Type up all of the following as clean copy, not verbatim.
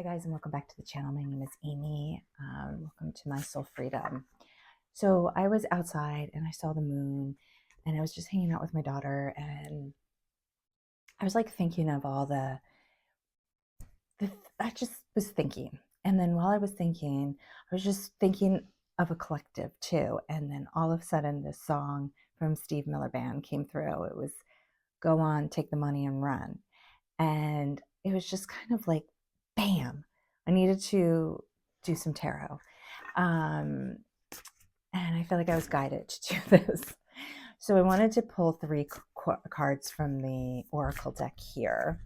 Hi guys, and welcome back to the channel. My name is Amy. Welcome to my soul freedom. So I was outside and I saw the moon and I was just hanging out with my daughter, and I was like thinking of all I just was thinking. And then while I was thinking, I was just thinking of a collective too. And then all of a sudden this song from Steve Miller Band came through. It was Go On, Take the Money and Run. And it was just kind of like, bam, I needed to do some tarot. And I feel like I was guided to do this. So I wanted to pull three cards from the Oracle deck here.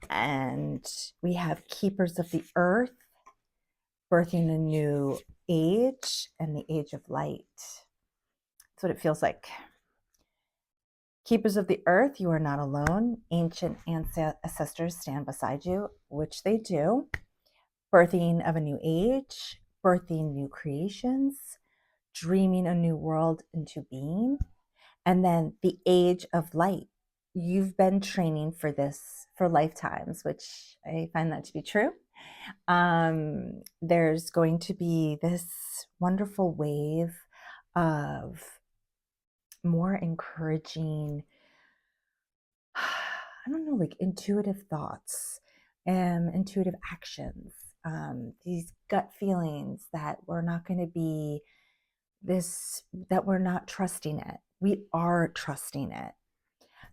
And we have Keepers of the Earth, Birthing a New Age, and the Age of Light. That's what it feels like. Keepers of the Earth, you are not alone. Ancient ancestors stand beside you, which they do. Birthing of a new age, birthing new creations, dreaming a new world into being. And then the Age of Light. You've been training for this for lifetimes, which I find that to be true. There's going to be this wonderful wave of more encouraging, I don't know, like intuitive thoughts and intuitive actions, these gut feelings that we're not going to be this, that we're not trusting it. We are trusting it.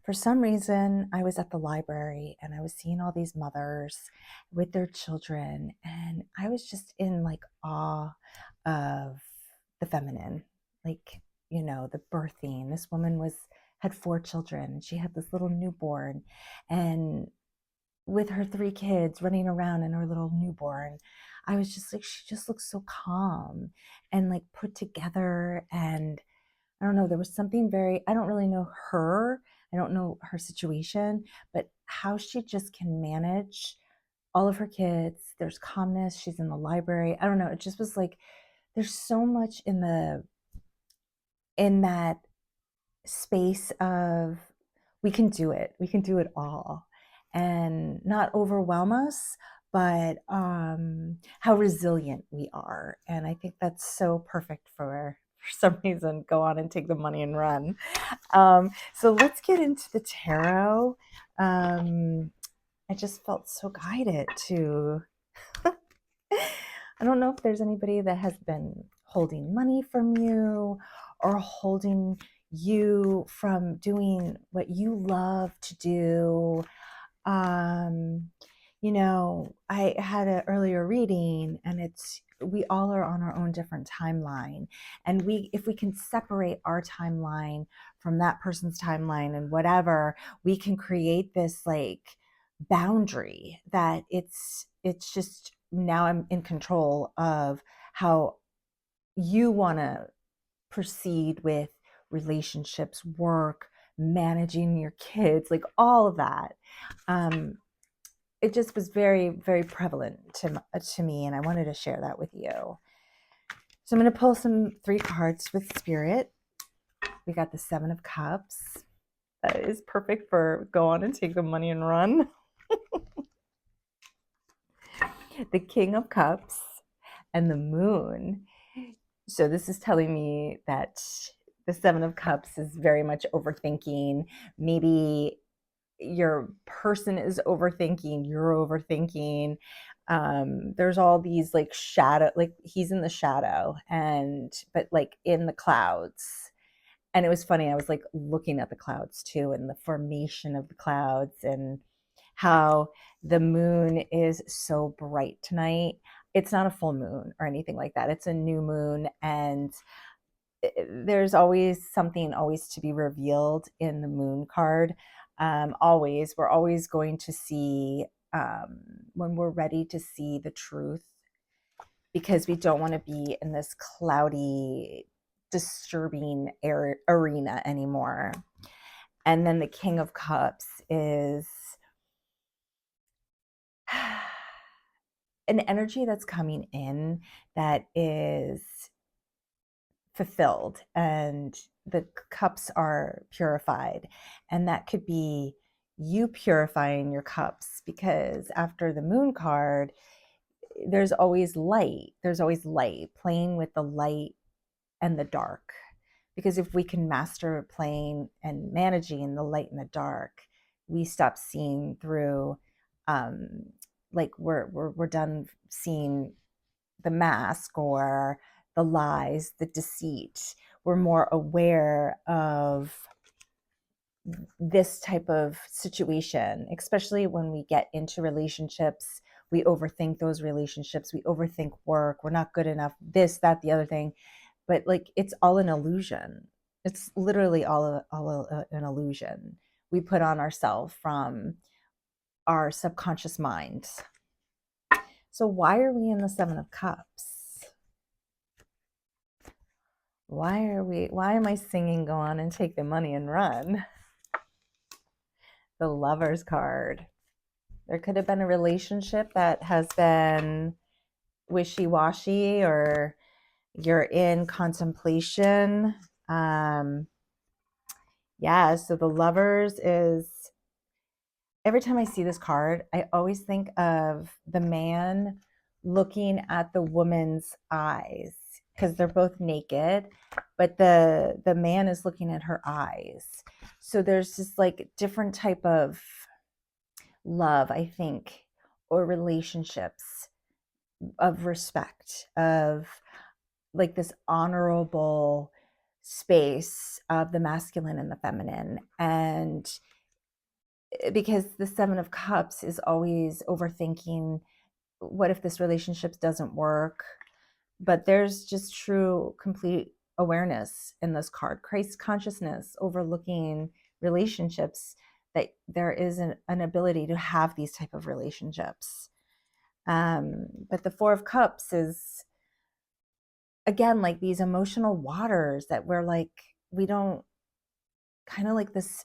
For some reason, I was at the library and I was seeing all these mothers with their children, and I was just in like awe of the feminine, like, you know, the birthing. This woman had 4 children, and she had this little newborn, and with her 3 kids running around and her little newborn, I was just like, she just looks so calm and like put together. And I don't know, there was something very, I don't really know her. I don't know her situation, but how she just can manage all of her kids. There's calmness. She's in the library. I don't know. It just was like, there's so much in that space of, we can do it. We can do it all, and not overwhelm us, but how resilient we are. And I think that's so perfect for some reason. Go on and take the money and run. So let's get into the tarot. I just felt so guided to, I don't know if there's anybody that has been holding money from you or holding you from doing what you love to do. Um, you know, I had an earlier reading, and we all are on our own different timeline. And if we can separate our timeline from that person's timeline and whatever, we can create this like boundary that it's just, now I'm in control of how you want to proceed with relationships, work, managing your kids, like all of that. It just was very, very prevalent to me, and I wanted to share that with you. So I'm going to pull 3 cards with Spirit. We got the 7 of Cups. That is perfect for go on and take the money and run. The King of Cups and the Moon. So this is telling me that the 7 of Cups is very much overthinking. Maybe your person is overthinking, you're overthinking. There's all these like shadow, like he's in the shadow, but like in the clouds. And it was funny, I was like looking at the clouds too, and the formation of the clouds, and how the moon is so bright tonight. It's not a full moon or anything like that. It's a new moon, and there's always something always to be revealed in the moon card. We're always going to see, when we're ready to see the truth, because we don't want to be in this cloudy, disturbing arena anymore. And then the King of Cups is an energy that's coming in that is fulfilled, and the cups are purified. And that could be, you purifying your cups, because after the moon card, there's always light. There's always light, playing with the light and the dark. Because if we can master playing and managing the light and the dark, we stop seeing through, um, like we're done seeing the mask or the lies, the deceit. We're more aware of this type of situation, especially when we get into relationships. We overthink those relationships. We overthink work. We're not good enough. This, that, the other thing. But like, it's all an illusion. It's literally all an illusion we put on ourselves from our subconscious minds. So why are we in the Seven of Cups? Why am I singing Go On and Take the Money and Run? The Lover's card. There could have been a relationship that has been wishy-washy, or you're in contemplation. Yeah, so the Lovers is, every time I see this card, I always think of the man looking at the woman's eyes, because they're both naked, but the man is looking at her eyes. So there's this like different type of love, I think, or relationships of respect, of like this honorable space of the masculine and the feminine. And because the Seven of Cups is always overthinking, what if this relationship doesn't work? But there's just true, complete awareness in this card, Christ consciousness, overlooking relationships, that there is an ability to have these type of relationships. But the Four of Cups is, again, like these emotional waters that we're like, we don't, kind of like this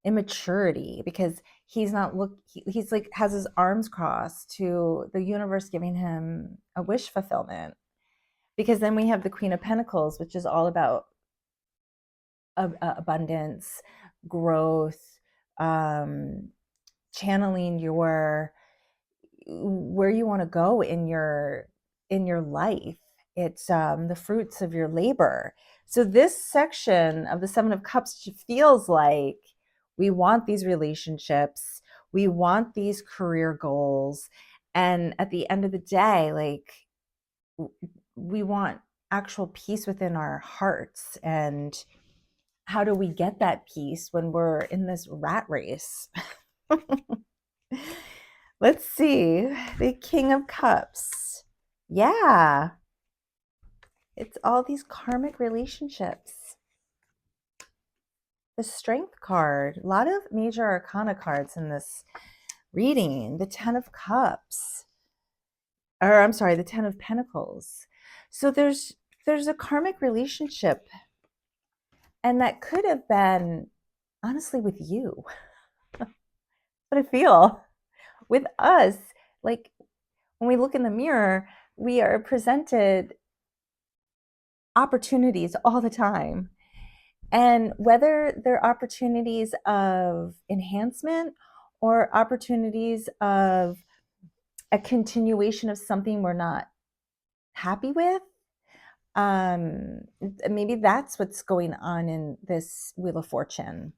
immaturity, because he's not he's like has his arms crossed to the universe giving him a wish fulfillment. Because then we have the Queen of Pentacles, which is all about abundance, growth, channeling your, where you want to go in your life. It's the fruits of your labor. So this section of the Seven of Cups feels like we want these relationships, we want these career goals, and at the end of the day, like, we want actual peace within our hearts. And how do we get that peace when we're in this rat race? Let's see. The King of Cups. Yeah. It's all these karmic relationships. The Strength card. A lot of major arcana cards in this reading. The Ten of Cups. Or I'm sorry, the Ten of Pentacles. So there's a karmic relationship. And that could have been, honestly, with you. But I feel with us, like, when we look in the mirror, we are presented opportunities all the time. And whether they're opportunities of enhancement or opportunities of a continuation of something we're not happy with, maybe that's what's going on in this Wheel of Fortune.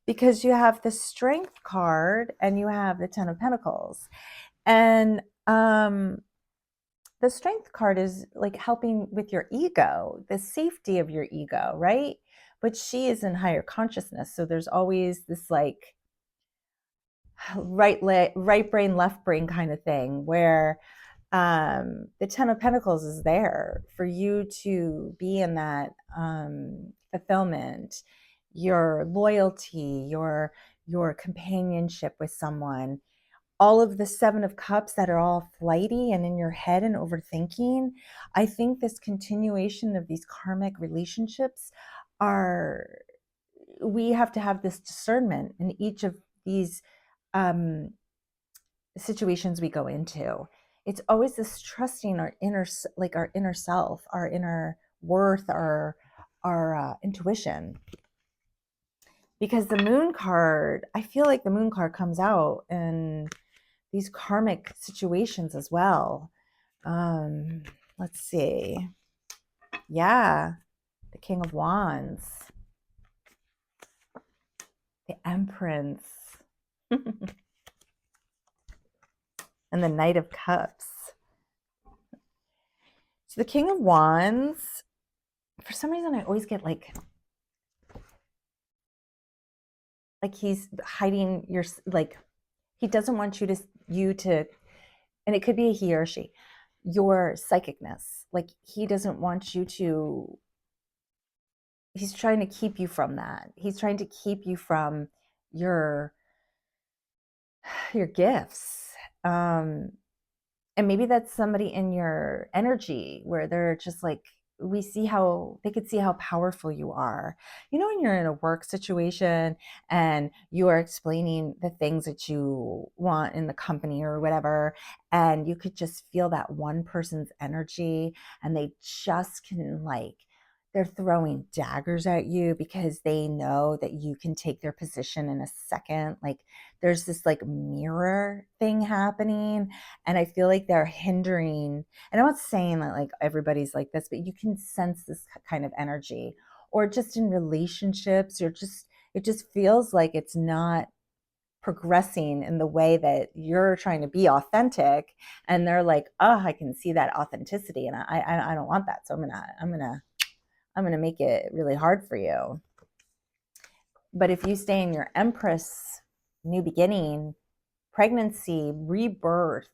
Because you have the Strength card and you have the Ten of Pentacles. And the Strength card is like helping with your ego, the safety of your ego, right? But she is in higher consciousness. So there's always this like right brain, left brain kind of thing, where the Ten of Pentacles is there for you to be in that fulfillment, your loyalty, your companionship with someone. All of the Seven of Cups that are all flighty and in your head and overthinking. I think this continuation of these karmic relationships are, we have to have this discernment in each of these situations we go into. It's always this trusting our inner, like our inner self, our inner worth, our intuition. because the moon card, I feel like the moon card comes out in these karmic situations as well. Let's see. Yeah, the King of Wands, the Empress, and the Knight of Cups. So the King of Wands, for some reason, I always get like he's hiding your, like, he doesn't want you to, and it could be a he or she, your psychicness. Like, he doesn't want you to, he's trying to keep you from that. He's trying to keep you from your gifts. And maybe that's somebody in your energy where they're just like, we see how they could see how powerful you are. You know, when you're in a work situation and you are explaining the things that you want in the company or whatever, and you could just feel that one person's energy, and they just can, like, they're throwing daggers at you because they know that you can take their position in a second. Like, there's this like mirror thing happening, and I feel like they're hindering, and I'm not saying that like everybody's like this, but you can sense this kind of energy, or just in relationships, or just, it just feels like it's not progressing in the way that you're trying to be authentic, and they're like, oh, I can see that authenticity, and I don't want that, so I'm gonna make it really hard for you. But if you stay in your Empress, new beginning, pregnancy, rebirth,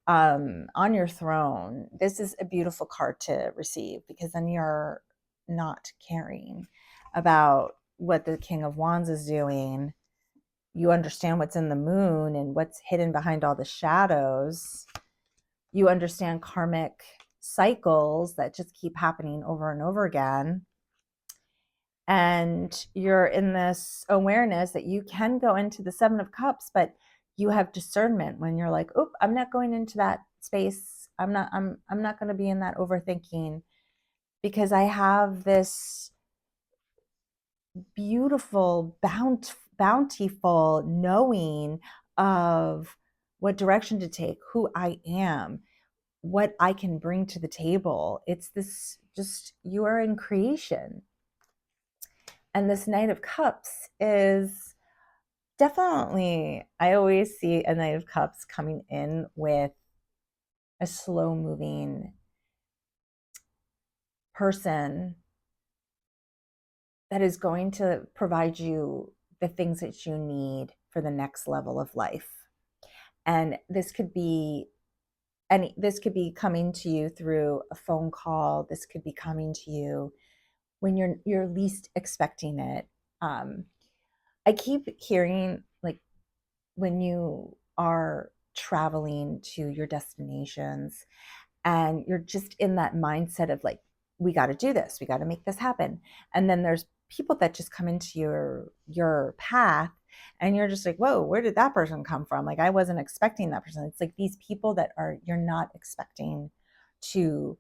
on your throne, this is a beautiful card to receive, because then you're not caring about what the King of Wands is doing. You understand what's in the moon and what's hidden behind all the shadows. You understand karmic cycles that just keep happening over and over again. And you're in this awareness that you can go into the Seven of Cups, but you have discernment when you're like, "Oop, I'm not going into that space. I'm not going to be in that overthinking, because I have this beautiful, bountiful knowing of what direction to take, who I am, what I can bring to the table." It's this, just, you are in creation. And this Knight of Cups is definitely, I always see a Knight of Cups coming in with a slow moving person that is going to provide you the things that you need for the next level of life. And this could be this could be coming to you through a phone call. This could be coming to you when you're least expecting it. I keep hearing, like, when you are traveling to your destinations and you're just in that mindset of like, we got to do this, we got to make this happen, and then there's people that just come into your path, and you're just like, whoa, where did that person come from? Like, I wasn't expecting that person. It's like these people that are, you're not expecting to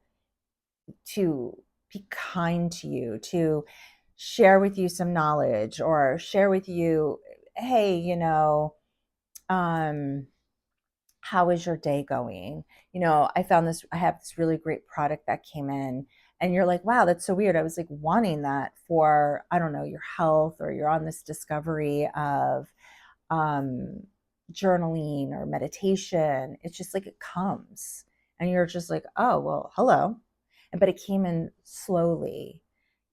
be kind to you, to share with you some knowledge, or share with you, hey, um how is your day going? I found this, I have this really great product that came in, and you're like, wow, that's so weird. I was like wanting that for, I don't know, your health, or you're on this discovery of um, journaling or meditation. It's just like it comes, and you're just like, oh, well, hello. But it came in slowly,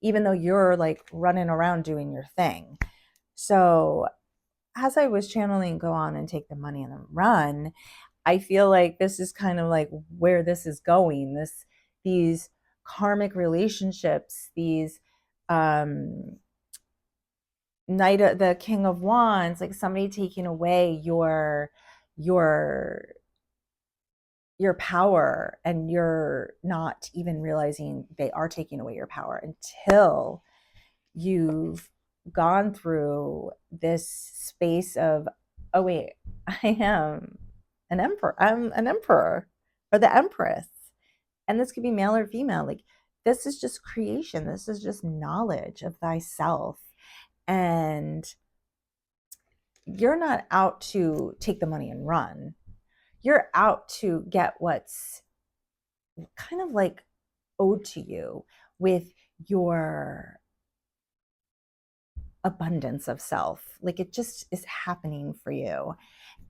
even though you're like running around doing your thing. So as I was channeling go on and take the money and run, I feel like this is kind of like where this is going. These karmic relationships, these knight of the King of Wands, like somebody taking away your your power, and you're not even realizing they are taking away your power until you've gone through this space of, oh wait, I am an emperor. I'm an emperor, or the empress. And this could be male or female. Like, this is just creation. This is just knowledge of thyself. And you're not out to take the money and run. You're out to get what's kind of like owed to you with your abundance of self. Like it just is happening for you.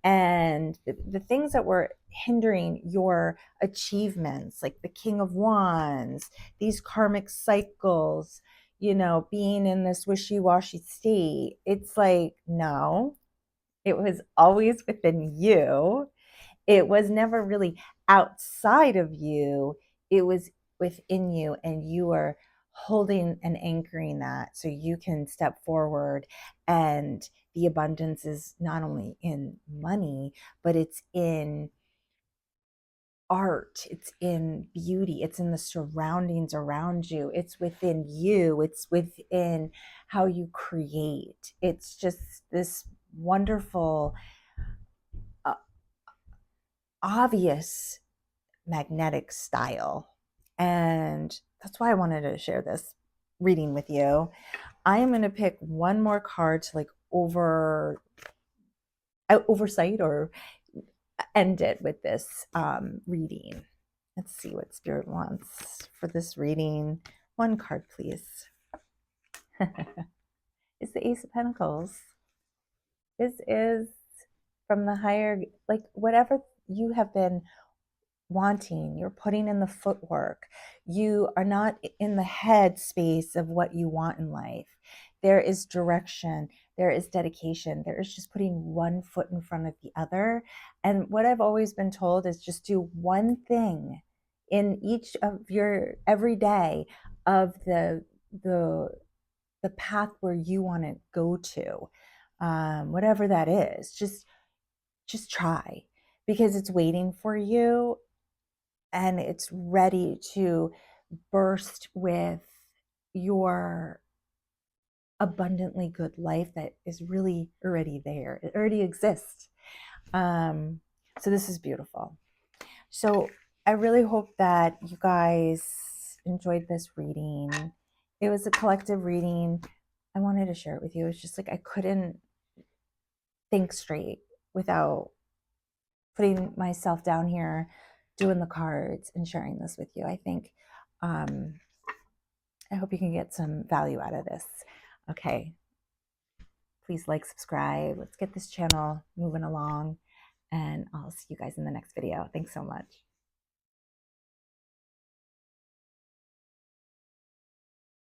And the things that were hindering your achievements, like the King of Wands, these karmic cycles, being in this wishy-washy state, it's like, no, it was always within you. It was never really outside of you. It was within you, and you are holding and anchoring that so you can step forward. And the abundance is not only in money, but it's in art, it's in beauty, it's in the surroundings around you, it's within you, it's within how you create. It's just this wonderful, uh, obvious magnetic style. And that's why I wanted to share this reading with you. I am going to pick one more card to like oversight or end it with this reading. Let's see what Spirit wants for this reading. One card, please. It's the Ace of Pentacles. This is from the higher, like whatever you have been wanting, you're putting in the footwork. You are not in the head space of what you want in life. There is direction, there is dedication, there is just putting one foot in front of the other. And what I've always been told is just do one thing in each of your every day of the path where you want to go to, whatever that is. Just try, because it's waiting for you, and it's ready to burst with your abundantly good life that is really already there. It already exists. So this is beautiful. So I really hope that you guys enjoyed this reading. It was a collective reading. I wanted to share it with you. It's just like I couldn't think straight without putting myself down here, doing the cards and sharing this with you. I think I hope you can get some value out of this. Okay, please like, subscribe. Let's get this channel moving along, and I'll see you guys in the next video. Thanks so much.